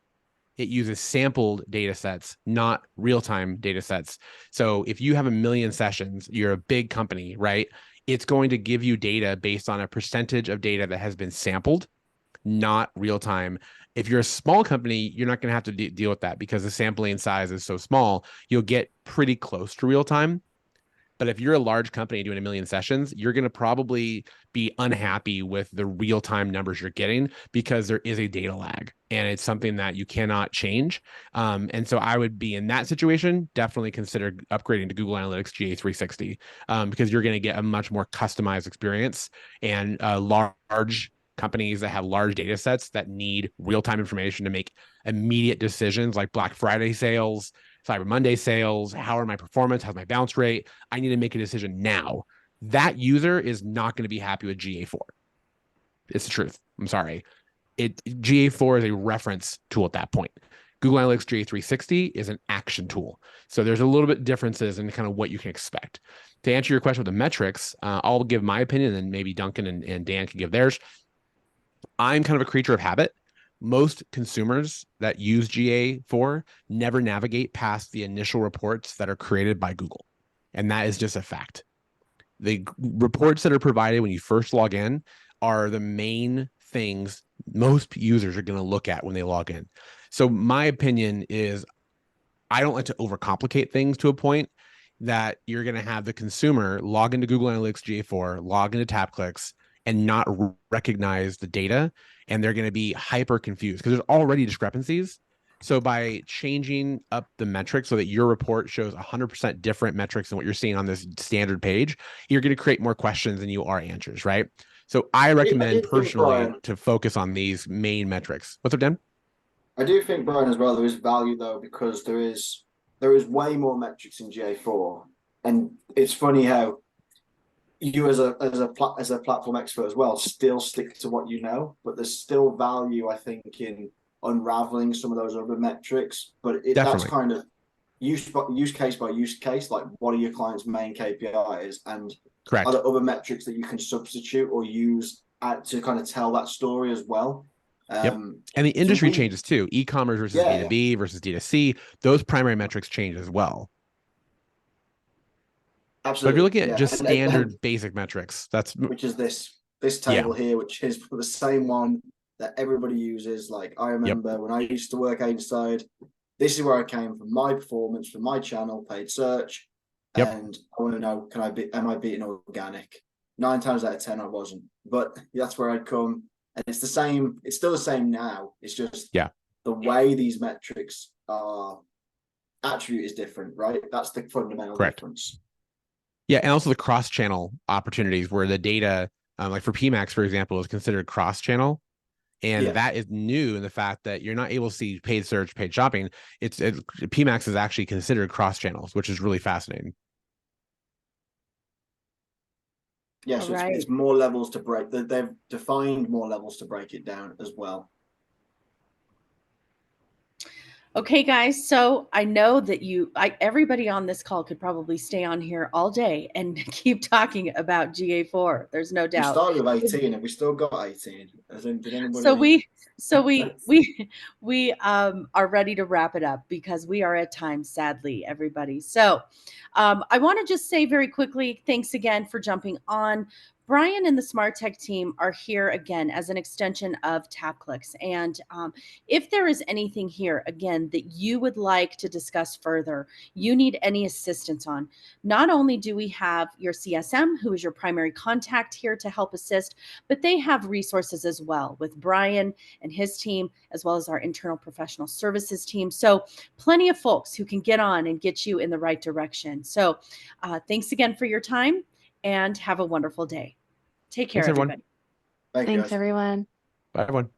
S2: it uses sampled data sets, not real-time data sets. So if you have 1 million sessions, you're a big company, right? It's going to give you data based on a percentage of data that has been sampled, not real-time. If you're a small company, you're not going to have to deal with that because the sampling size is so small. You'll get pretty close to real-time. But if you're a large company doing 1 million sessions, you're going to probably be unhappy with the real-time numbers you're getting because there is a data lag, and it's something that you cannot change. And so I would be in that situation, definitely consider upgrading to Google Analytics GA360 because you're going to get a much more customized experience. And large companies that have large data sets that need real-time information to make immediate decisions like Black Friday sales, Cyber Monday sales, how are my performance, how's my bounce rate? I need to make a decision now. That user is not going to be happy with GA4. It's the truth. I'm sorry. GA4 is a reference tool at that point. Google Analytics GA360 is an action tool. So there's a little bit differences in kind of what you can expect. To answer your question with the metrics, I'll give my opinion, and maybe Duncan and Dan can give theirs. I'm kind of a creature of habit. Most consumers that use GA4 never navigate past the initial reports that are created by Google. And that is just a fact. The reports that are provided when you first log in are the main things most users are going to look at when they log in. So my opinion is I don't like to overcomplicate things to a point that you're going to have the consumer log into Google Analytics GA4, log into TapClicks, and not recognize the data, and they're going to be hyper confused because there's already discrepancies. So by changing up the metrics so that your report shows 100% different metrics than what you're seeing on this standard page, you're going to create more questions than you are answers, right? So I recommend personally to focus on these main metrics. What's up, Dan?
S5: I do think, Brian, as well, there is value though, because there is way more metrics in GA4, and it's funny how you as a platform expert as well still stick to what you know, but there's still value, I think, in unraveling some of those other metrics. But that's kind of use case by use case, like what are your clients' main KPIs, and
S2: correct,
S5: are there other metrics that you can substitute or use to kind of tell that story as well.
S2: Yep. And the industry changes too. E-commerce versus B2B versus D2C, those primary metrics change as well.
S5: Absolutely.
S2: But if you're looking at just standard basic metrics,
S5: which is this table here, which is the same one that everybody uses. Like I remember when I used to work agency side, this is where I came from, my performance for my channel, paid search. And I want to know, am I beating organic? 9 times out of 10 I wasn't. But that's where I'd come. And it's the same, it's still the same now. It's just the way these metrics are attribute is different, right? That's the fundamental difference.
S2: Yeah, and also the cross-channel opportunities where the data, like for PMAX, for example, is considered cross-channel. And that is new in the fact that you're not able to see paid search, paid shopping. PMAX is actually considered cross-channels, which is really fascinating.
S5: Yeah, so it's more levels to break. They've defined more levels to break it down as well.
S1: Okay, guys, so I know that everybody on this call could probably stay on here all day and keep talking about GA4. There's no doubt.
S5: We started with 18 and we still got 18. Did anybody?
S1: So we are ready to wrap it up because we are at time, sadly, everybody. So I want to just say very quickly, thanks again for jumping on. Brian and the Smart Tech team are here again as an extension of TapClicks. And if there is anything here, again, that you would like to discuss further, you need any assistance on, not only do we have your CSM, who is your primary contact here to help assist, but they have resources as well with Brian and his team, as well as our internal professional services team. So plenty of folks who can get on and get you in the right direction. So thanks again for your time and have a wonderful day. Take care,
S2: Thanks, everyone.
S1: everybody.
S5: Thank you,
S6: Thanks,
S5: guys.
S6: everyone.
S2: Bye, everyone.